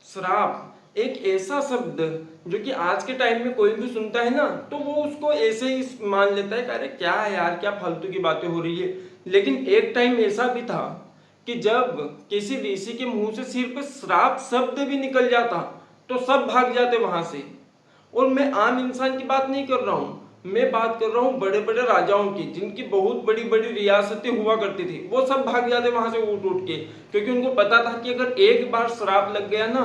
श्राप एक ऐसा शब्द जो कि आज के टाइम में कोई भी सुनता है ना तो वो उसको ऐसे ही मान लेता है कि अरे क्या है यार, क्या फालतू की बातें हो रही है। लेकिन एक टाइम ऐसा भी था कि जब किसी ऋषि के मुंह से सिर्फ श्राप शब्द भी निकल जाता तो सब भाग जाते वहां से। और मैं आम इंसान की बात नहीं कर रहा हूँ, मैं बात कर रहा हूँ बड़े बड़े राजाओं की, जिनकी बहुत बड़ी बड़ी रियासतें हुआ करती थी, वो सब भाग जाते वहां से उठ उठ के, क्योंकि उनको पता था कि अगर एक बार श्राप लग गया ना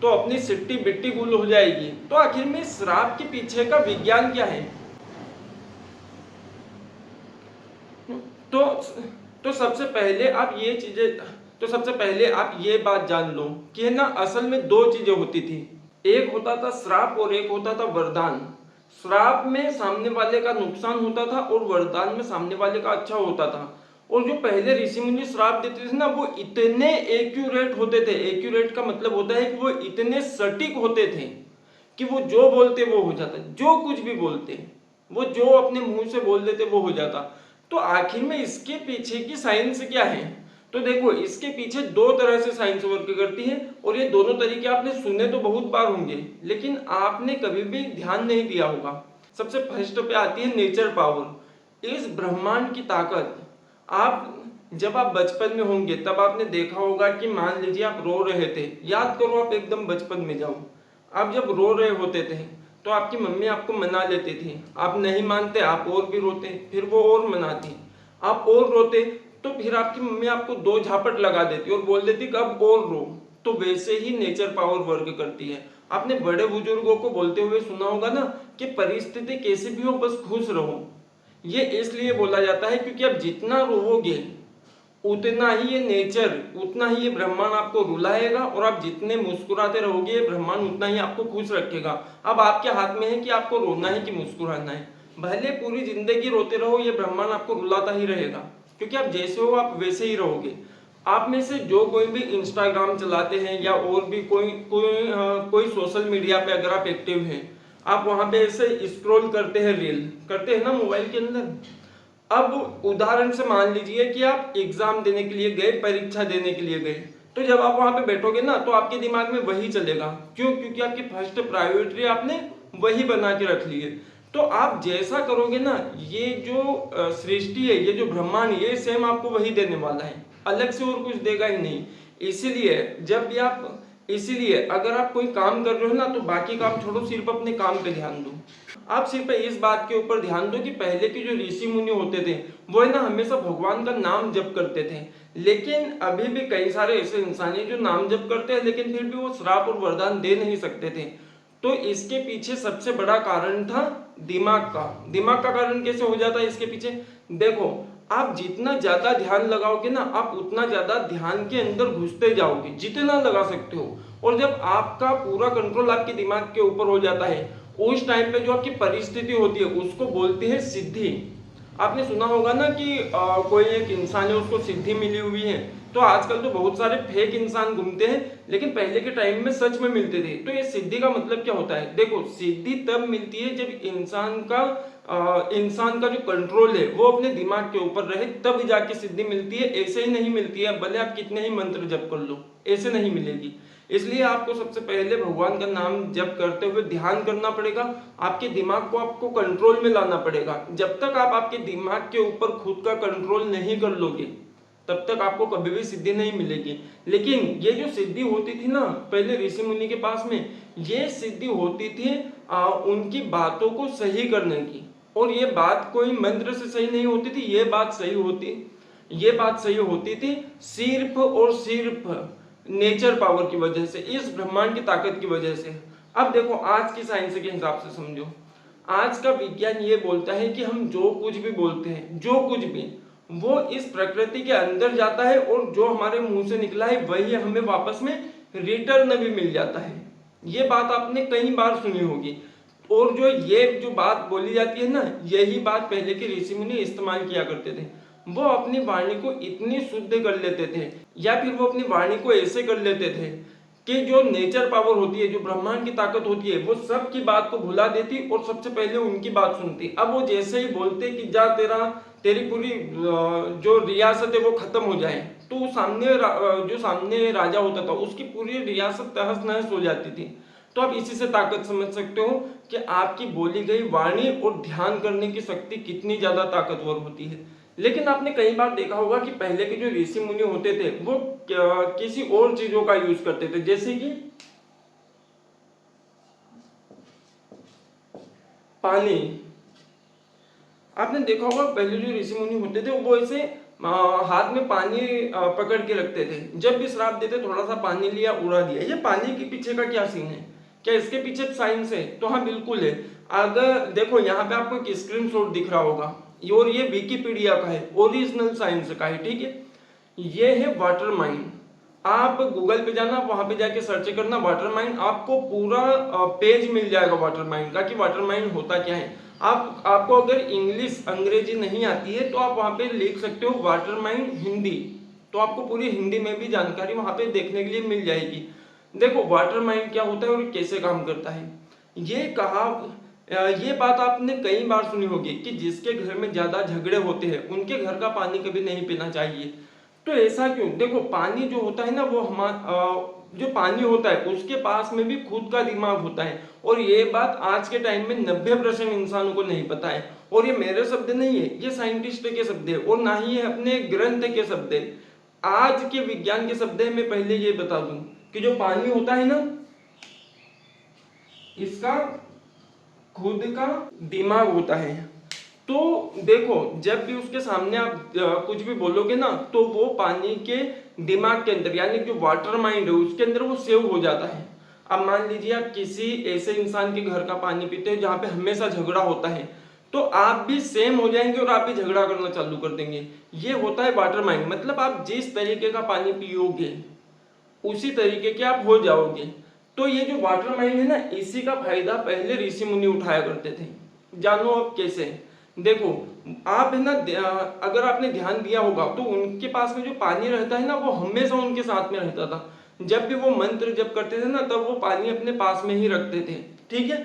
तो अपनी सिट्टी बिट्टी गुल हो जाएगी। तो आखिर में श्राप के पीछे का विज्ञान क्या है? तो तो सबसे पहले आप ये चीजें तो सबसे पहले आप ये बात जान लो कि है ना, असल में दो चीजें होती थी। एक होता था श्राप और एक होता था वरदान। श्राप में सामने वाले का नुकसान होता था और वरदान में सामने वाले का अच्छा होता था। और जो पहले ऋषि मुनि श्राप देते थे ना वो इतने एक्यूरेट होते थे। एक्यूरेट का मतलब होता है कि वो इतने सटीक होते थे कि वो जो बोलते वो हो जाता, जो कुछ भी बोलते वो जो अपने मुंह से बोल देते वो हो जाता। तो आखिर में इसके पीछे की साइंस क्या है? तो देखो, इसके पीछे दो तरह से साइंस वर्क करती है और ये दोनों तरीके आपने सुने तो बहुत बार होंगे, लेकिन आपने कभी भी ध्यान नहीं दिया होगा। सबसे फर्स्ट पे आती है नेचर पावर, इस ब्रह्मांड की ताकत। आप जब आप बचपन में होंगे तब आपने देखा होगा कि मान लीजिए आप रो रहे थे, याद करो आप एकदम बचपन में जाओ, आप जब रो रहे होते थे तो आपकी मम्मी आपको मना लेती थी, आप नहीं मानते, आप और भी रोते, फिर वो और मनाती, आप और रोते, तो फिर आपकी मम्मी आपको दो झापट लगा देती और बोल देती कि अब और रो। तो वैसे ही नेचर पावर वर्क करती है। आपने बड़े बुजुर्गों को बोलते हुए सुना होगा ना कि परिस्थिति कैसी भी हो बस खुश रहो। ये इसलिए बोला जाता है क्योंकि आप जितना रोवोगे उतना ही ये नेचर, उतना ही ये ब्रह्मांड आपको रुलाएगा, और आप जितने मुस्कुराते रहोगे ये ब्रह्मांड उतना ही आपको खुश रखेगा। अब आपके हाथ में है कि आपको रोना है कि मुस्कुराना है। भले पूरी जिंदगी रोते रहो, ये ब्रह्मांड आपको रुलाता ही रहेगा, क्योंकि आप जैसे हो आप वैसे ही रहोगे। आप में से जो कोई भी इंस्टाग्राम चलाते हैं या और भी कोई सोशल मीडिया पे अगर आप एक्टिव हैं, आप वहां पे ऐसे स्क्रॉल करते हैं, रील करते हैं ना मोबाइल के अंदर। अब उदाहरण से मान लीजिए कि आप एग्जाम देने के लिए गए, परीक्षा देने के लिए गए, तो जब आप वहां पे बैठोगे ना तो आपके दिमाग में वही चलेगा। क्यों? क्योंकि आपकी फर्स्ट प्रायोरिटी आपने वही बना के रख ली है। तो आप जैसा करोगे ना, ये जो सृष्टि है, ये जो ब्रह्मांड, ये सेम आपको वही देने वाला है, अलग से और कुछ देगा ही नहीं। इसीलिए जब भी आप इसीलिए अगर आप कोई काम कर रहे हो ना तो बाकी काम छोड़ो, सिर्फ अपने काम पे ध्यान दो। आप सिर्फ इस बात के ऊपर ध्यान दो कि पहले के जो ऋषि मुनि होते थे वो है ना हमेशा भगवान का नाम जप करते थे। लेकिन अभी भी कई सारे ऐसे इंसान हैं जो नाम जप करते हैं लेकिन फिर भी वो श्राप और वरदान दे नहीं सकते थे। तो इसके पीछे सबसे बड़ा कारण था दिमाग का। दिमाग का कारण कैसे हो जाता है इसके पीछे? देखो, आप जितना ज्यादा ध्यान लगाओगे ना आप उतना ज्यादा ध्यान के अंदर घुसते जाओगे, जितना लगा सकते हो। और जब आपका पूरा कंट्रोल आपके दिमाग के ऊपर हो जाता है, उस टाइम पे जो आपकी परिस्थिति होती है उसको बोलते हैं सिद्धि। आपने सुना होगा ना कि कोई एक इंसान है उसको सिद्धि मिली हुई है। तो आजकल तो बहुत सारे फेक इंसान घूमते हैं, लेकिन पहले के टाइम में सच में मिलते थे। तो ये सिद्धि का मतलब क्या होता है? देखो, सिद्धि तब मिलती है जब इंसान का जो कंट्रोल है वो अपने दिमाग के ऊपर रहे, तब जाके सिद्धि मिलती है। ऐसे ही नहीं मिलती है, भले आप कितने ही मंत्र जप कर लो, ऐसे नहीं मिलेगी। इसलिए आपको सबसे पहले भगवान का नाम जप करते हुए ध्यान करना पड़ेगा, आपके दिमाग को आपको कंट्रोल में लाना पड़ेगा। जब तक आप आपके दिमाग के ऊपर खुद का कंट्रोल नहीं कर लोगे तब तक आपको कभी भी सिद्धि नहीं मिलेगी। लेकिन ये जो सिद्धि होती थी ना पहले ऋषि मुनि के पास में, ये सिद्धि होती थी उनकी बातों को सही करने की। और ये बात कोई मंत्र से सही नहीं होती थी, ये बात सही होती थी सिर्फ और सिर्फ नेचर पावर की वजह से, इस ब्रह्मांड की ताकत की वजह से। अब देखो, आज की साइंस के हिसाब से समझो, आज का विज्ञान ये बोलता है कि हम जो कुछ भी बोलते हैं, जो कुछ भी, वो इस प्रकृति के अंदर जाता है और जो हमारे मुंह से निकला है वही हमें वापस में रिटर्न भी मिल जाता है। ये बात आपने कई बार सुनी होगी। और जो बात बोली जाती है ना, यही बात पहले के ऋषि मुनि इस्तेमाल किया करते थे। वो अपनी वाणी को इतनी शुद्ध कर लेते थे, या फिर वो अपनी वाणी को ऐसे कर लेते थे कि जो नेचर पावर होती है, जो ब्रह्मांड की ताकत होती है, वो सब की बात को भुला देती और सबसे पहले उनकी बात सुनती। अब वो जैसे ही बोलते कि जा तेरी पूरी जो रियासत है वो खत्म हो जाए, तो जो सामने राजा होता था उसकी पूरी रियासत तहस नहस हो जाती थी। तो आप इसी से ताकत समझ सकते हो कि आपकी बोली गई वाणी और ध्यान करने की शक्ति कितनी ज्यादा ताकतवर होती है। लेकिन आपने कई बार देखा होगा कि पहले के जो ऋषि मुनि होते थे वो किसी और चीजों का यूज करते थे, जैसे कि पानी। आपने देखा होगा पहले जो ऋषि मुनि होते थे वो ऐसे हाथ में पानी पकड़ के रखते थे, जब भी श्राप देते थोड़ा सा पानी लिया उड़ा दिया। ये पानी के पीछे का क्या सीन है, क्या इसके पीछे साइंस है? तो हाँ बिल्कुल है। अगर देखो यहाँ पे आपको एक स्क्रीनशॉट दिख रहा होगा और ये विकिपीडिया का है, ओरिजिनल साइंस का है, ठीक है। ये है वाटर माइन। आप गूगल पे जाना, वहां पे जाके सर्च करना वाटर माइन, आपको पूरा पेज मिल जाएगा वाटर माइन का कि वाटर माइन होता क्या है। आपको अगर इंग्लिश अंग्रेजी नहीं आती है तो आप वहां पे लिख सकते हो वाटर माइन हिंदी, तो आपको पूरी हिंदी में भी जानकारी वहां पे देखने के लिए मिल जाएगी। देखो वाटर माइन क्या होता है और कैसे काम करता है। ये बात आपने कई बार सुनी होगी कि जिसके घर में ज्यादा झगड़े होते हैं उनके घर का पानी कभी नहीं पीना चाहिए। तो ऐसा क्यों? देखो पानी जो होता है ना वो जो पानी होता है उसके पास में भी खुद का दिमाग होता है, और ये बात आज के टाइम में 90% इंसानों को नहीं पता है। और ये मेरे शब्द नहीं है, ये साइंटिस्ट के शब्द है और ना ही ये अपने ग्रंथ के शब्द है, आज के विज्ञान के शब्द है। मैं पहले ये बता दूं कि जो पानी होता है ना इसका खुद का दिमाग होता है। तो देखो जब भी उसके सामने आप कुछ भी बोलोगे ना तो वो पानी के दिमाग के अंदर यानी जो वाटर माइंड है उसके अंदर वो सेव हो जाता है। अब मान लीजिए आप किसी ऐसे इंसान के घर का पानी पीते हो जहां पे हमेशा झगड़ा होता है, तो आप भी सेम हो जाएंगे और आप भी झगड़ा करना चालू कर देंगे। ये होता है वाटर माइंड, मतलब आप जिस तरीके का पानी पियोगे उसी तरीके के आप हो जाओगे। तो ये जो वाटर माइंड है ना इसी का फायदा पहले ऋषि मुनि उठाया करते थे। जानो अब कैसे? देखो आप है ना अगर आपने ध्यान दिया होगा तो उनके पास में जो पानी रहता है ना वो हमेशा उनके साथ में रहता था। जब भी वो मंत्र जप करते थे ना तब वो पानी अपने पास में ही रखते थे, ठीक है।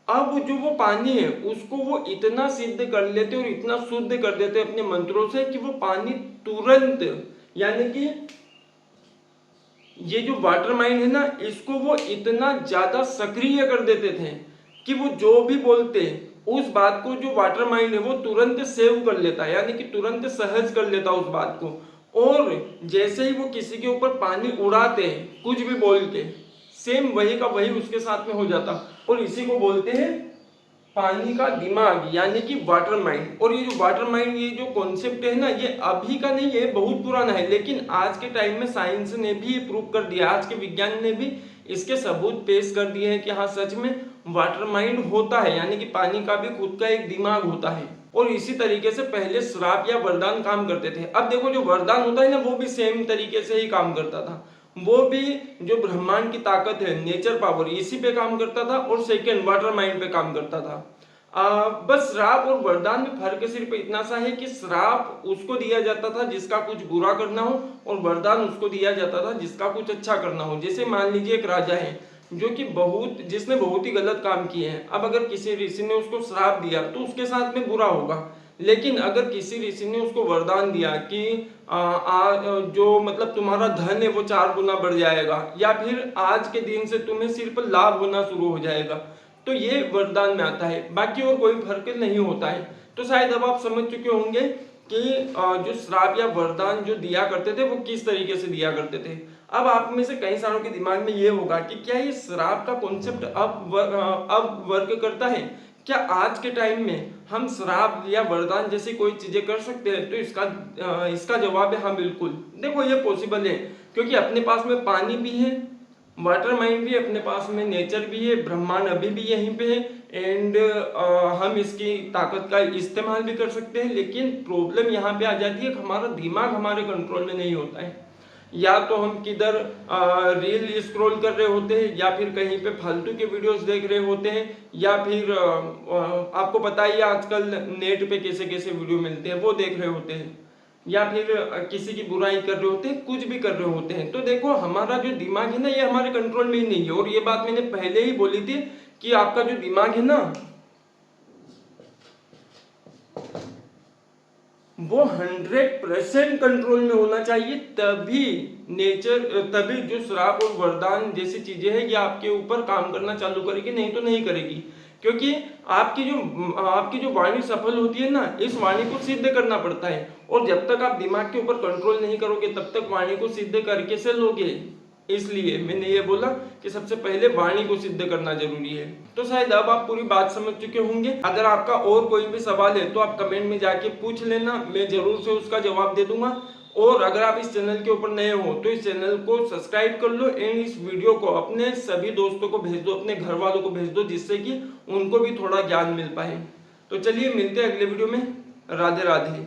अब जो वो पानी है उसको वो इतना सिद्ध कर लेते और इतना शुद्ध कर देते अपने मंत्रों से कि वो पानी तुरंत, यानी कि ये जो वाटर माइंड है ना इसको वो इतना ज्यादा सक्रिय कर देते थे कि वो जो भी बोलते उस बात को जो वाटर माइंड है वो तुरंत सेव कर लेता, यानी कि तुरंत सहज कर लेता उस बात को। और जैसे ही वो किसी के ऊपर पानी उड़ाते कुछ भी बोल के सेम वही का वही उसके साथ में हो जाता। और इसी को बोलते हैं पानी का दिमाग यानी कि वाटर माइंड। और ये जो वाटर माइंड ये जो कॉन्सेप्ट है ना ये अभी का नहीं है, बहुत पुराना है, लेकिन आज के टाइम में साइंस ने भी प्रूव कर दिया, आज के विज्ञान ने भी इसके सबूत पेश कर दिए हैं कि हाँ सच में वाटर माइंड होता है, यानी कि पानी का भी खुद का एक दिमाग होता है। और इसी तरीके से पहले श्राप या वरदान काम करते थे। अब देखो जो वरदान होता है ना वो भी सेम तरीके से ही काम करता था, वो भी जो ब्रह्मांड की ताकत है नेचर पावर इसी पे काम करता था और सेकंड वाटर माइंड पे काम करता था। बस श्राप और वरदान में फर्क सिर्फ इतना सा है कि श्राप उसको दिया जाता था जिसका कुछ बुरा करना हो और वरदान उसको दिया जाता था जिसका कुछ अच्छा करना हो। जैसे मान लीजिए एक राजा है जो कि जिसने बहुत ही गलत काम किए हैं, अब अगर किसी ऋषि ने उसको श्राप दिया तो उसके साथ में बुरा होगा। लेकिन अगर किसी ऋषि ने उसको वरदान दिया कि जो मतलब तुम्हारा धन है वो 4 गुना बढ़ जाएगा या फिर आज के दिन से तुम्हें सिर्फ लाभ होना शुरू हो जाएगा, तो ये वरदान में आता है, बाकी और कोई फर्क नहीं होता है। तो शायद अब आप समझ चुके होंगे कि जो श्राप या वरदान जो दिया करते थे वो किस तरीके से दिया करते थे। अब आप में से कई सारों के दिमाग में ये होगा कि क्या ये श्राप का कॉन्सेप्ट अब वर्क करता है? क्या आज के टाइम में हम श्राप या वरदान जैसी कोई चीजें कर सकते हैं? तो इसका जवाब है हाँ बिल्कुल। देखो ये पॉसिबल है क्योंकि अपने पास में पानी भी है, वाटर माइंड भी अपने पास में, नेचर भी है, ब्रह्मांड अभी भी यहीं पे है एंड हम इसकी ताकत का इस्तेमाल भी कर सकते हैं। लेकिन प्रॉब्लम यहाँ पे आ जाती है कि हमारा दिमाग हमारे कंट्रोल में नहीं होता है। या तो हम किधर रील स्क्रॉल कर रहे होते हैं या फिर कहीं पे फालतू के वीडियोस देख रहे होते हैं या फिर आपको पता ही आजकल नेट पे कैसे कैसे वीडियो मिलते हैं वो देख रहे होते हैं या फिर किसी की बुराई कर रहे होते हैं, कुछ भी कर रहे होते हैं। तो देखो हमारा जो दिमाग है ना ये हमारे कंट्रोल में ही नहीं है। और ये बात मैंने पहले ही बोली थी कि आपका जो दिमाग है ना वो 100% कंट्रोल में होना चाहिए, तभी तभी जो श्राप और वरदान जैसी चीजें हैं ये आपके ऊपर काम करना चालू करेगी, नहीं तो नहीं करेगी। क्योंकि आपकी जो वाणी सफल होती है ना, इस वाणी को सिद्ध करना पड़ता है, और जब तक आप दिमाग के ऊपर कंट्रोल नहीं करोगे तब तक वाणी को सिद्ध करके से लोगे। इसलिए मैंने ये बोला कि सबसे पहले वाणी को सिद्ध करना जरूरी है। तो शायद अब आप पूरी बात समझ चुके होंगे। अगर आपका और कोई भी सवाल है तो आप कमेंट में जाके पूछ लेना, मैं जरूर से उसका जवाब दे दूंगा। और अगर आप इस चैनल के ऊपर नए हो तो इस चैनल को सब्सक्राइब कर लो, एंड इस वीडियो को अपने सभी दोस्तों को भेज दो, अपने घर वालों को भेज दो, जिससे कि उनको भी थोड़ा ज्ञान मिल पाए। तो चलिए मिलते हैं अगले वीडियो में। राधे राधे।